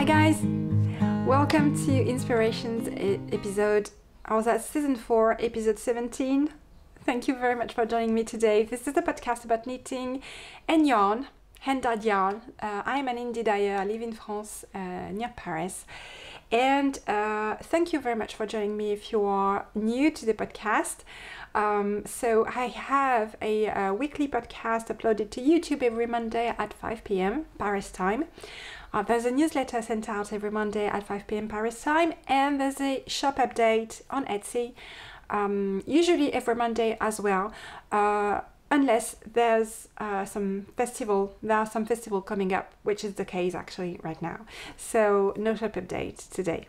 Hi guys, welcome to Inspirations episode. I was at season 4, episode 17. Thank you very much for joining me today. This is a podcast about knitting and yarn, hand-dyed yarn. I am an indie dyer. I live in France, near Paris. And thank you very much for joining me if you are new to the podcast. So I have a weekly podcast uploaded to YouTube every Monday at 5 p.m. Paris time. There's a newsletter sent out every Monday at 5 p.m. Paris time, and there's a shop update on Etsy, usually every Monday as well, unless there's some festival. There are some festival coming up, which is the case actually right now. So no shop update today.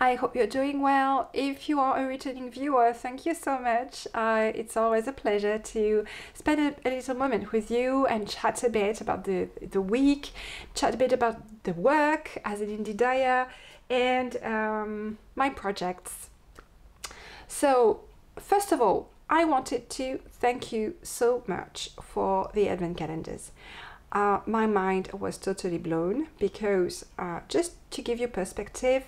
I hope you're doing well. If you are a returning viewer, thank you so much. It's always a pleasure to spend a little moment with you and chat a bit about the week, chat a bit about the work as an indie dyer and my projects. So first of all, I wanted to thank you so much for the advent calendars. My mind was totally blown because just to give you perspective,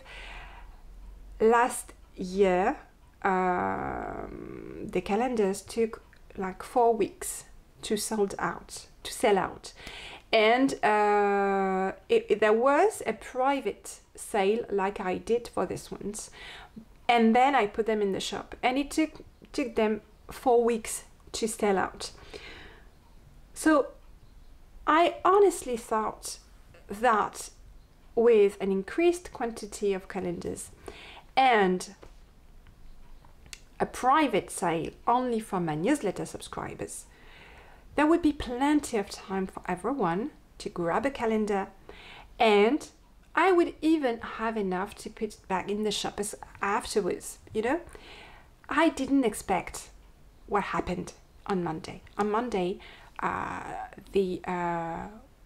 last year, the calendars took like 4 weeks to sell out. And there was a private sale like I did for this ones. And then I put them in the shop. And it took them 4 weeks to sell out. So I honestly thought that with an increased quantity of calendars, and a private sale only for my newsletter subscribers, there would be plenty of time for everyone to grab a calendar, and I would even have enough to put it back in the shop afterwards, you know? I didn't expect what happened on Monday. On Monday, the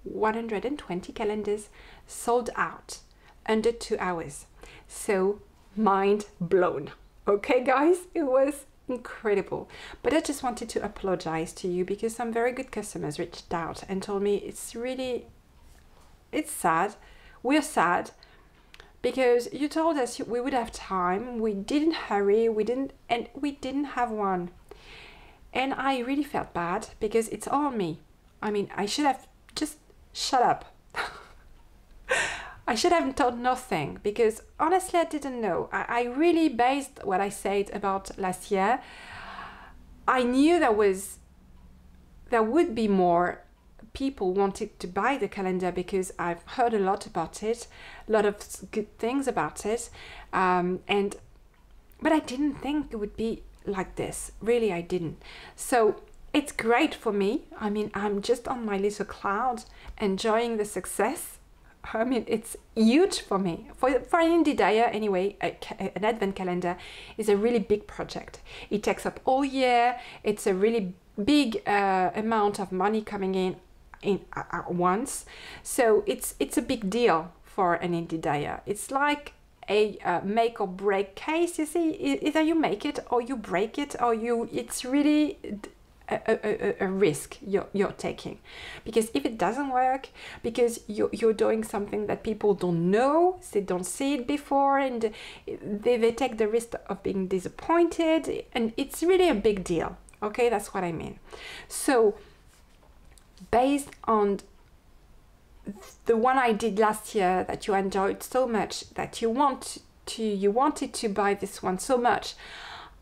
120 calendars sold out under 2 hours. So mind blown. Okay guys, it was incredible. But I just wanted to apologize to you because some very good customers reached out and told me it's sad. We're sad because you told us we would have time, we didn't hurry, we didn't have one. And I really felt bad because it's all me. I mean, I should have just shut up. I should have told nothing because honestly I didn't know. I really based what I said about last year. I knew there would be more people wanted to buy the calendar because I've heard a lot about it, a lot of good things about it, but I didn't think it would be like this. Really, I didn't. So it's great for me. I mean, I'm just on my little cloud enjoying the success. I mean, it's huge for me. For an indie dyer, anyway, an advent calendar is a really big project. It takes up all year. It's a really big amount of money coming in at once. So it's a big deal for an indie dyer. It's like a make or break case. You see, either you make it or you break it, or it's really a risk you're taking, because if it doesn't work, because you're doing something that people don't know, they don't see it before, and they take the risk of being disappointed, and it's really a big deal. Okay, that's what I mean. So based on the one I did last year that you enjoyed so much, that you wanted to buy this one so much,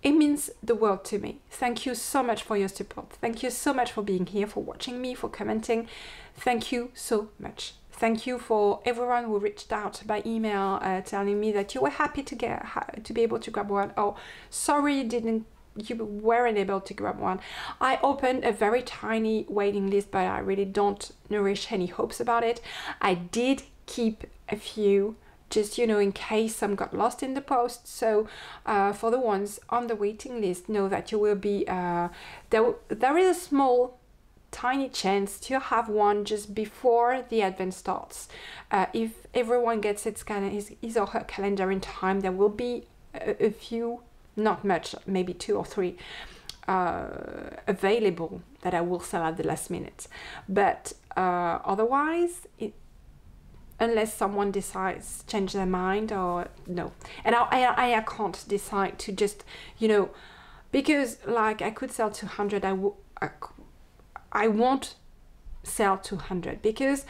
it means the world to me. Thank you so much for your support. Thank you so much for being here, for watching me, for commenting. Thank you so much. Thank you for everyone who reached out by email telling me that you were happy to be able to grab one. Oh, sorry you weren't able to grab one. I opened a very tiny waiting list, but I really don't nourish any hopes about it. I did keep a few, just, you know, in case some got lost in the post. So for the ones on the waiting list, know that you will be, there is a small, tiny chance to have one just before the advent starts. If everyone gets his or her calendar in time, there will be a few, not much, maybe 2 or 3 available that I will sell at the last minute. But otherwise, unless someone decides change their mind, or no. And I can't decide to just, you know, because like I could sell 200, I won't sell 200 because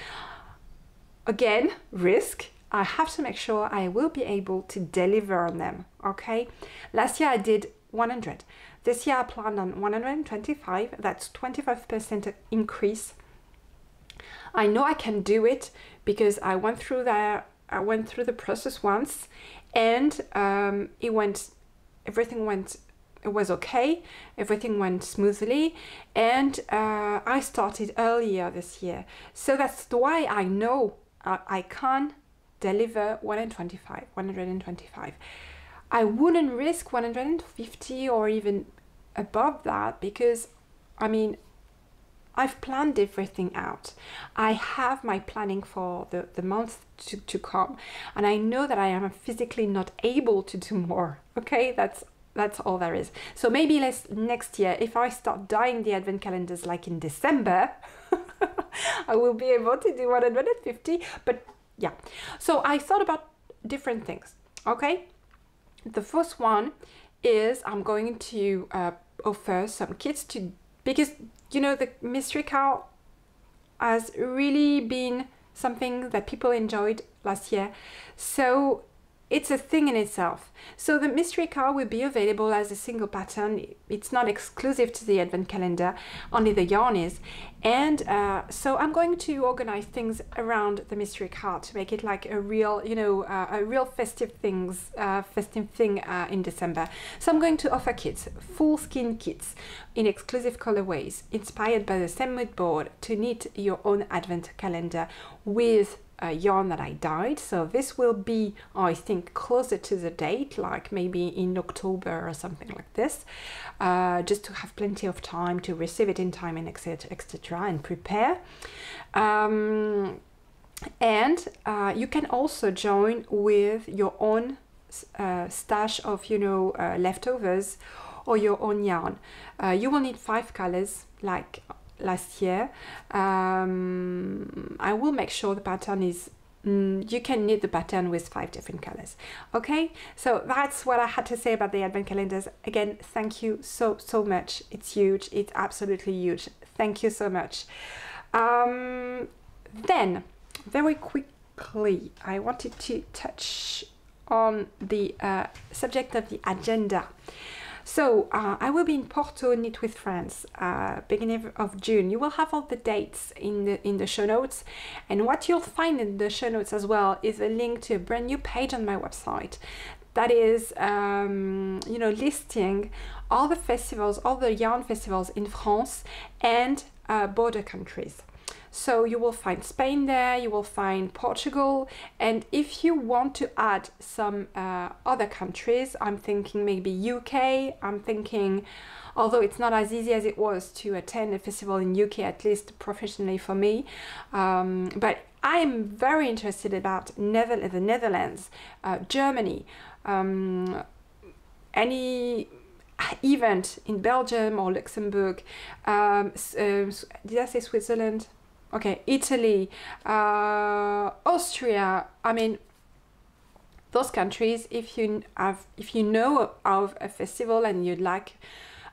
again, risk. I have to make sure I will be able to deliver on them. Okay, last year I did 100. This year I planned on 125. That's 25% increase. I know I can do it because I went through the process once, and it was okay, everything went smoothly, and I started earlier this year. So that's why I know I can deliver 125. I wouldn't risk 150 or even above that because, I mean, I've planned everything out. I have my planning for the month to come, and I know that I am physically not able to do more. Okay, that's all there is. So maybe next year, if I start dyeing the advent calendars like in December, I will be able to do 150. But yeah, so I thought about different things. Okay, the first one is I'm going to offer some kits because you know the Mystery KAL has really been something that people enjoyed last year, so it's a thing in itself. So the Mystery KAL will be available as a single pattern. It's not exclusive to the advent calendar, only the yarn is. And so I'm going to organize things around the Mystery KAL to make it like a real, you know, a real festive thing in December. So I'm going to offer kits, full skein kits in exclusive colorways, inspired by the same mood board to knit your own advent calendar with yarn that I dyed. So this will be, I think, closer to the date, like maybe in October or something like this, just to have plenty of time to receive it in time and etc and prepare. And you can also join with your own stash of, you know, leftovers or your own yarn. You will need 5 colors like last year. I will make sure the pattern is you can knit the pattern with 5 different colors. Okay, so that's what I had to say about the advent calendars. Again, thank you so much. It's huge, it's absolutely huge. Thank you so much. Then very quickly I wanted to touch on the subject of the agenda. So I will be in Porto, Knit with Friends, beginning of June. You will have all the dates in the show notes, and what you'll find in the show notes as well is a link to a brand new page on my website that is, you know, listing all the festivals, all the yarn festivals in France and border countries. So you will find Spain there, you will find Portugal, and if you want to add some other countries, I'm thinking maybe UK, I'm thinking, although it's not as easy as it was to attend a festival in UK, at least professionally for me, but I'm very interested about the Netherlands, Germany, any event in Belgium or Luxembourg, did I say Switzerland? Okay, Italy, Austria. I mean, those countries. If you know of a festival and you'd like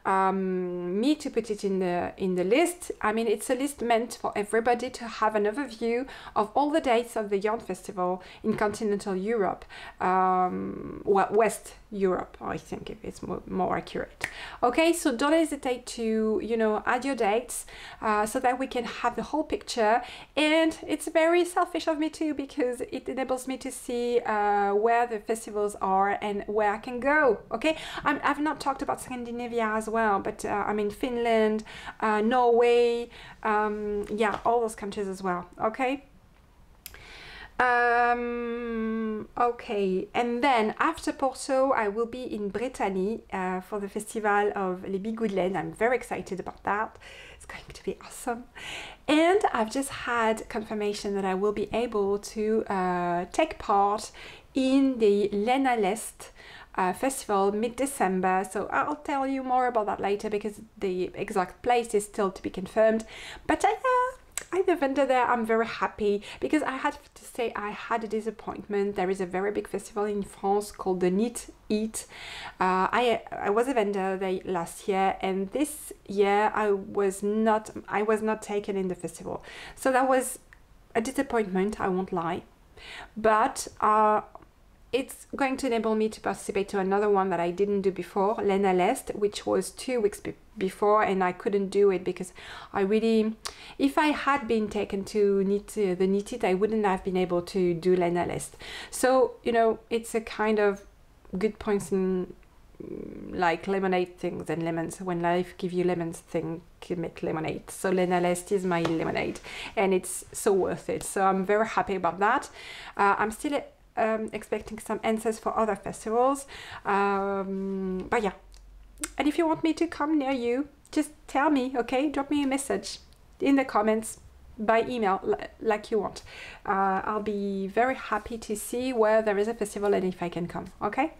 me to put it in the list, I mean, it's a list meant for everybody to have an overview of all the dates of the yarn festival in continental Europe, well, West Europe, I think, if it's more accurate. Okay, so don't hesitate to, you know, add your dates so that we can have the whole picture. And it's very selfish of me too, because it enables me to see where the festivals are and where I can go. Okay, I've not talked about Scandinavia as well, but I mean Finland, Norway, yeah, all those countries as well. Okay. Okay, and then after Porto, I will be in Brittany for the festival of Les Bigoudelaines. I'm very excited about that. It's going to be awesome. And I've just had confirmation that I will be able to take part in the Lena Lest festival mid-December. So I'll tell you more about that later, because the exact place is still to be confirmed. But I'm a vendor there. I'm very happy because I had to say I had a disappointment. There is a very big festival in France called the Knit Eat. I was a vendor there last year, and this year I was not taken in the festival. So that was a disappointment, I won't lie. But it's going to enable me to participate to another one that I didn't do before, Lena Lest, which was 2 weeks before, and I couldn't do it because I really, if I had been taken to the Knit It, I wouldn't have been able to do Lena Lest. So, you know, it's a kind of good points in like lemonade things and lemons. When life give you lemons, thing can make lemonade. So Lena Lest is my lemonade, and it's so worth it. So I'm very happy about that. I'm still expecting some answers for other festivals, but yeah. And if you want me to come near you, just tell me, okay? Drop me a message in the comments, by email, like you want. I'll be very happy to see where there is a festival and if I can come, okay?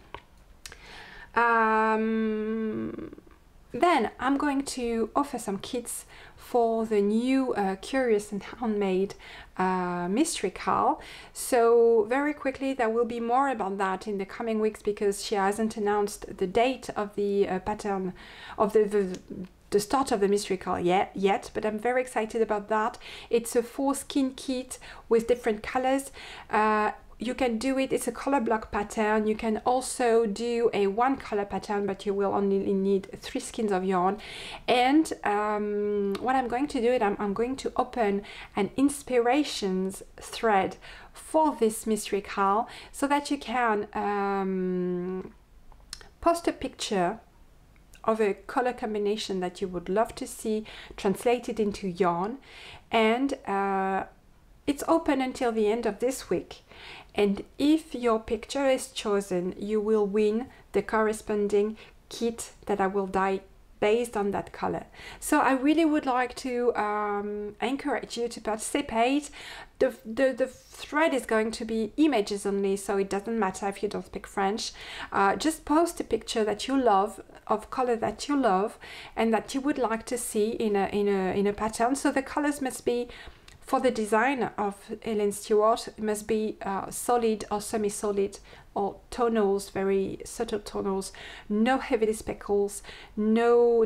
Then I'm going to offer some kits for the new Curious and Handmade Mystery KAL. So very quickly, there will be more about that in the coming weeks because she hasn't announced the date of the pattern of the start of the Mystery KAL yet, but I'm very excited about that. It's a 4 skein kit with different colors. You can do it, it's a color block pattern. You can also do a 1 color pattern, but you will only need 3 skeins of yarn. And what I'm going to do is I'm going to open an inspirations thread for this Mystery KAL so that you can post a picture of a color combination that you would love to see translated into yarn. And it's open until the end of this week. And if your picture is chosen, you will win the corresponding kit that I will dye based on that color. So I really would like to encourage you to participate. The thread is going to be images only, so it doesn't matter if you don't speak French. Just post a picture that you love, of color that you love, and that you would like to see in a pattern. So the colors must be, for the design of Ellen Stewart, it must be solid or semi-solid or tonals, very subtle tonals, no heavy speckles, no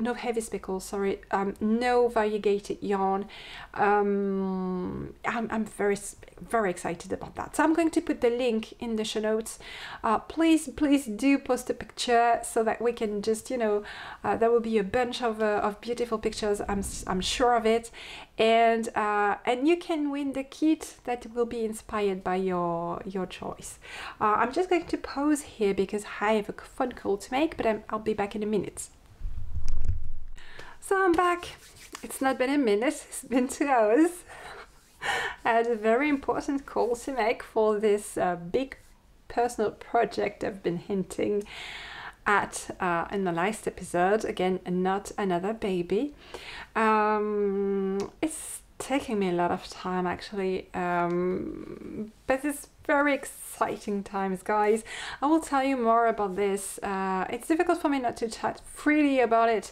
variegated yarn. I'm very excited about that. So I'm going to put the link in the show notes. Please do post a picture so that we can just, you know, there will be a bunch of beautiful pictures. I'm sure of it, and you can win the kit that will be inspired by your choice. I'm just going to pause here because I have a phone call to make, but I'll be back in a minute. So I'm back. It's not been a minute, it's been 2 hours. I had a very important call to make for this big personal project I've been hinting at in the last episode. Again, not another baby. It's taking me a lot of time actually, but it's very exciting times, guys. I will tell you more about this. It's difficult for me not to chat freely about it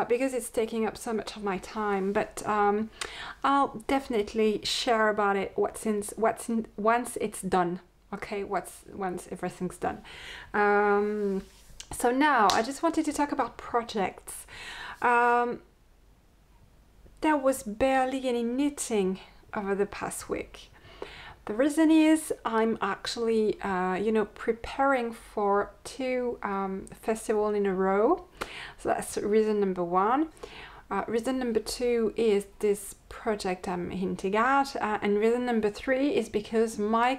because it's taking up so much of my time, but I'll definitely share about it once it's done. Okay, once everything's done. So now I just wanted to talk about projects. There was barely any knitting over the past week. The reason is I'm actually, preparing for 2 festivals in a row. So that's reason number 1. Reason number 2 is this project I'm hinting at. And reason number 3 is because my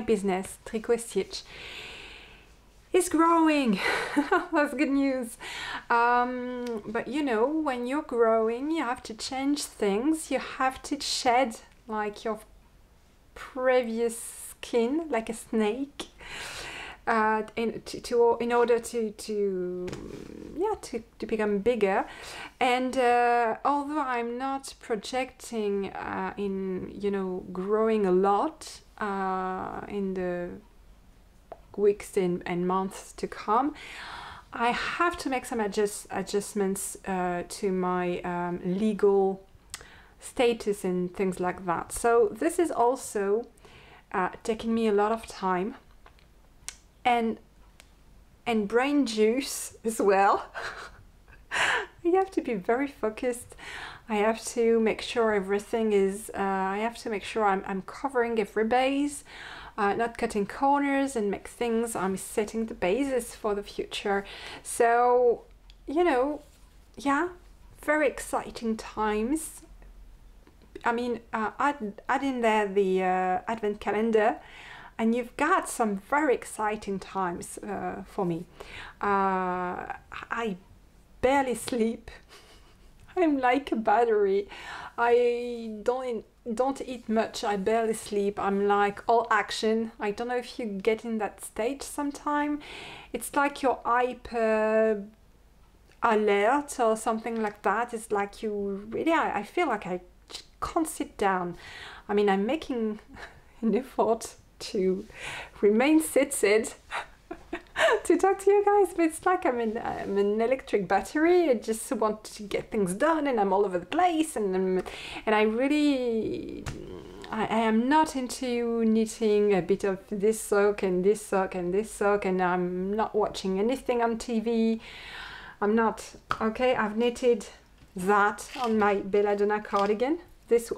business, Tricot Stitch, is growing. That's good news. But you know, when you're growing, you have to change things. You have to shed like your previous skin, like a snake, in order to become bigger. And although I'm not projecting in growing a lot in the weeks and months to come, I have to make some adjustments to my legal status and things like that. So this is also taking me a lot of time and brain juice as well. You have to be very focused. I have to make sure everything is, I have to make sure I'm covering every base, not cutting corners, and make things, I'm setting the basis for the future. So, you know, yeah, very exciting times. I mean, add in there the advent calendar, and you've got some very exciting times for me. I barely sleep. I'm like a battery. I don't eat much. I barely sleep. I'm like all action. I don't know if you get in that stage sometime. It's like you're hyper alert or something like that. It's like you really, I feel like I can't sit down. I mean, I'm making an effort to remain seated to talk to you guys, but it's like I'm an electric battery. I just want to get things done, and I'm all over the place, and I really, I am not into knitting a bit of this sock and this sock and this sock, and I'm not watching anything on TV. I'm not, okay, I've knitted that on my Belladonna cardigan this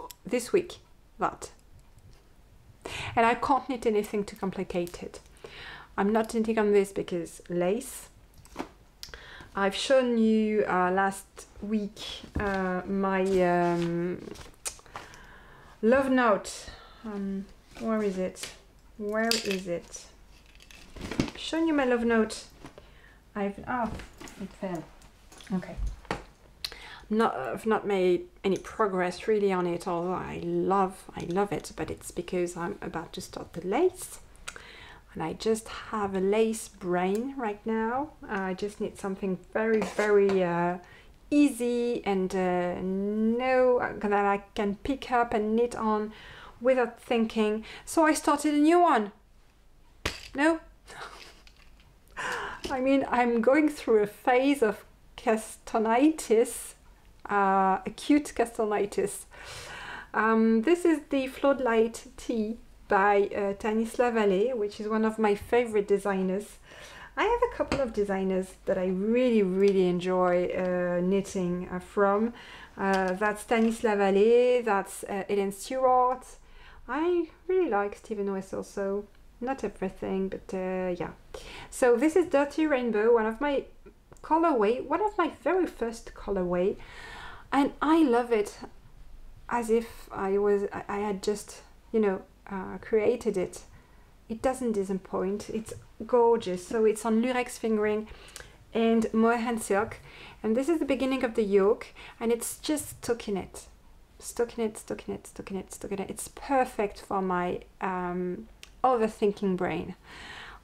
week, that. And I can't knit anything too complicated. I'm not knitting on this because lace. I've shown you last week my love note. Where is it? Where is it? I've shown you my love note. Oh, it fell. Okay. I've not made any progress really on it, although I love it, but it's because I'm about to start the lace. And I just have a lace brain right now. I just need something very, very easy and that I can pick up and knit on without thinking. So I started a new one. No? I mean, I'm going through a phase of Castonitis, acute Castonitis. This is the Floodlight Tea by Tanis Lavallée, which is one of my favorite designers. I have a couple of designers that I really, really enjoy knitting from. That's Tanis Lavallée, that's Ellen Stewart. I really like Stephen West also. Not everything, but yeah. So this is Dirty Rainbow, one of my colorway, one of my very first colorway, and I love it as if I had just, you know, created it. It doesn't disappoint. It's gorgeous. So it's on Lurex fingering and mohair silk, and this is the beginning of the yoke, and it's just stockinette. It's perfect for my overthinking brain.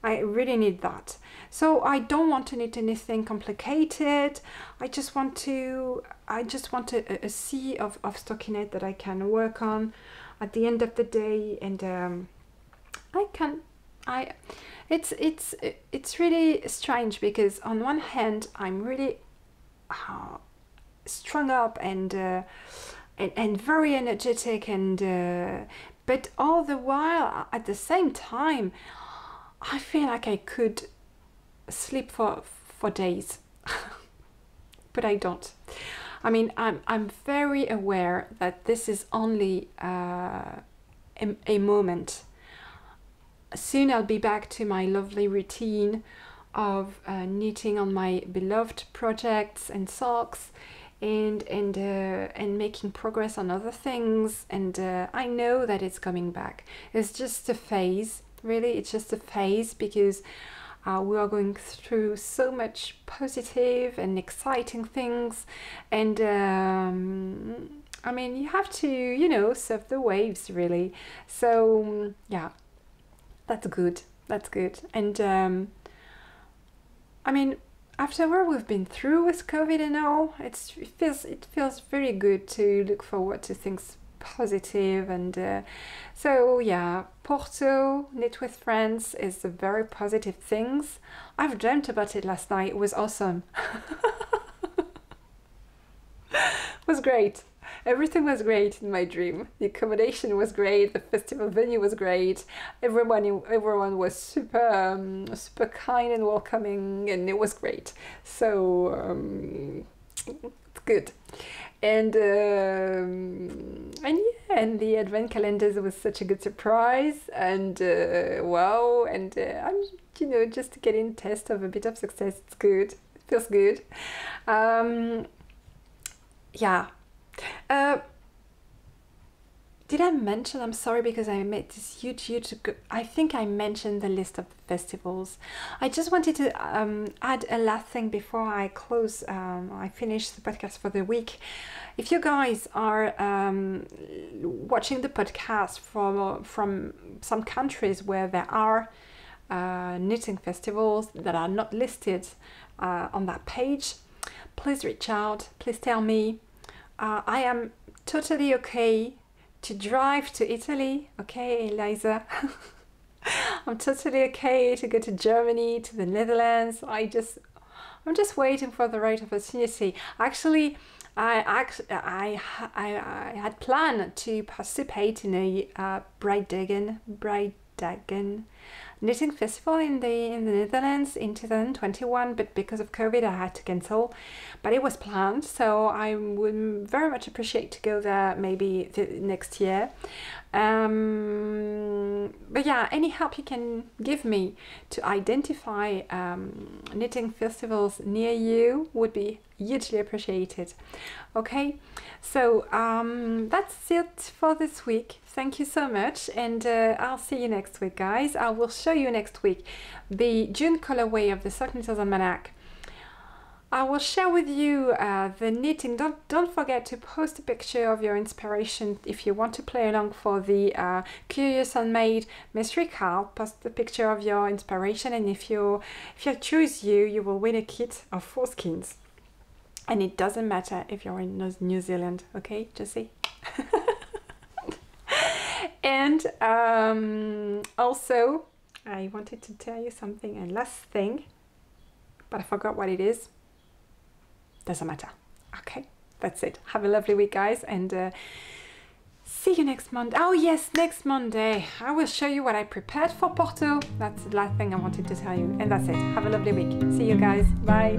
I really need that. So I don't want to knit anything complicated. I just want a sea of stockinette that I can work on at the end of the day, and it's really strange because on one hand I'm really strung up and very energetic, and but all the while at the same time I feel like I could sleep for days. But I don't. I mean, I'm very aware that this is only a moment. Soon I'll be back to my lovely routine of knitting on my beloved projects and socks, and making progress on other things, and I know that it's coming back. It's just a phase, really. It's just a phase because we are going through so much positive and exciting things, and I mean, you have to, you know, surf the waves, really. So yeah, that's good. And I mean, after what we've been through with COVID and all, it feels very good to look forward to things positive, and so yeah, Porto, knit with friends, is a very positive things. I've dreamt about it last night. It was awesome. It was great. Everything was great in my dream. The accommodation was great. The festival venue was great. Everyone was super, super kind and welcoming, and it was great. So it's good. And yeah, and the advent calendars was such a good surprise. And wow, and I'm, you know, just getting taste of a bit of success. It's good. It feels good. Yeah. Did I mention, I'm sorry because I made this huge, I think I mentioned the list of festivals. I just wanted to add a last thing before I close, I finish the podcast for the week. If you guys are watching the podcast from some countries where there are knitting festivals that are not listed on that page, please reach out, please tell me. I am totally okay to drive to Italy, okay, Eliza? I'm totally okay to go to Germany, to the Netherlands. I'm just waiting for the right opportunity. Actually, I had planned to participate in a Breidagen knitting festival in the Netherlands in 2021, but because of COVID I had to cancel. But it was planned, so I would very much appreciate to go there maybe next year. But yeah, any help you can give me to identify knitting festivals near you would be hugely appreciated. Okay, so that's it for this week. Thank you so much, and I'll see you next week, guys. I will show you next week the June colorway of the Sock Knitters Almanac. I will share with you the knitting. Don't forget to post a picture of your inspiration if you want to play along for the Curious Handmade Mystery KAL. Post a picture of your inspiration, and if I choose you, you will win a kit of 4 skeins. And it doesn't matter if you're in New Zealand, okay, Jessie? And also, I wanted to tell you something, a last thing, but I forgot what it is. Doesn't matter. Okay, that's it. Have a lovely week, guys, and see you next Monday. Oh yes, next Monday I will show you what I prepared for Porto. That's the last thing I wanted to tell you, and that's it. Have a lovely week. See you guys. Bye.